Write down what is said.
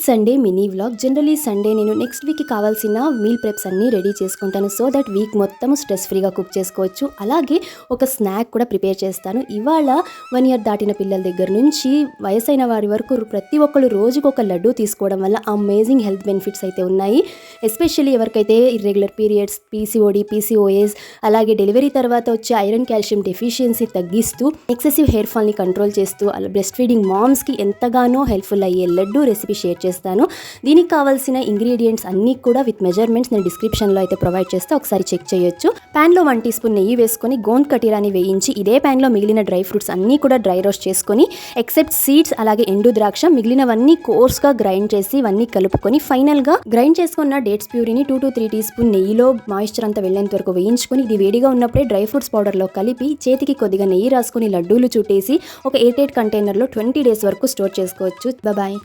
Sunday mini vlog. Generally Sunday నేను next వీక్కి కావాల్సిన మీల్ ప్రెప్స్ అన్నీ రెడీ చేసుకుంటాను. సో దట్ వీక్ మొత్తం స్ట్రెస్ ఫ్రీగా కుక్ చేసుకోవచ్చు. అలాగే ఒక స్నాక్ కూడా ప్రిపేర్ చేస్తాను. ఇవాళ 1 year దాటిన పిల్లల దగ్గర నుంచి వయసైన వారి వరకు ప్రతి ఒక్కరు రోజుకు ఒక లడ్డు తీసుకోవడం వల్ల అమేజింగ్ హెల్త్ బెనిఫిట్స్ అయితే ఉన్నాయి. ఎస్పెషల్లీ ఎవరికైతే ఇర్రెగ్యులర్ పీరియడ్స్, పీసీఓడి, పీసీఓఎస్, అలాగే డెలివరీ తర్వాత వచ్చే ఐరన్ కాల్షియం డెఫిషియన్సీ తగ్గిస్తూ ఎక్సెసివ్ హెయిర్ ఫాల్ని కంట్రోల్ చేస్తూ అలా బ్రెస్ట్ ఫీడింగ్ మామ్స్కి ఎంతగానో హెల్ప్ఫుల్ అయ్యే లడ్డు రెసిపీ షేర్ చేస్తాను. దీనికి కావాల్సిన ఇంగ్రీడియంట్స్ అన్నీ కూడా విత్ మెజర్మెంట్స్ నేను డిస్క్రిప్షన్లో అయితే ప్రొవైడ్ చేస్తే ఒకసారి చెక్ చేయొచ్చు. ప్యాన్లో 1 teaspoon నెయ్యి వేసుకొని గోంద్ కటీరాని వేయించి ఇదే ప్యాన్లో మిగిలిన డ్రై ఫ్రూట్స్ అన్నీ కూడా డ్రై రోస్ట్ చేసుకొని ఎక్సెప్ట్ సీడ్స్ అలాగే ఎండు ద్రాక్ష మిగిలినవన్నీ కోర్స్గా గ్రైండ్ చేసి ఇవన్నీ కలుపుకొని ఫైనల్గా గ్రైండ్ చేసుకున్న డేట్స్ ప్యూరీని 2 to 3 teaspoon నెయ్యిలో మాయిశ్చర్ అంతా వెళ్ళేంత వరకు వేయించుకొని ఇది వేడిగా ఉన్నప్పుడే డ్రై ఫ్రూట్స్ పౌడర్లో కలిపి చేతికి కొద్దిగా నెయ్యి రాసుకొని లడ్డూలు చుట్టేసి ఒక 8 కంటైనర్లో 20 days వరకు స్టోర్ చేసుకోవచ్చు. బాయ్.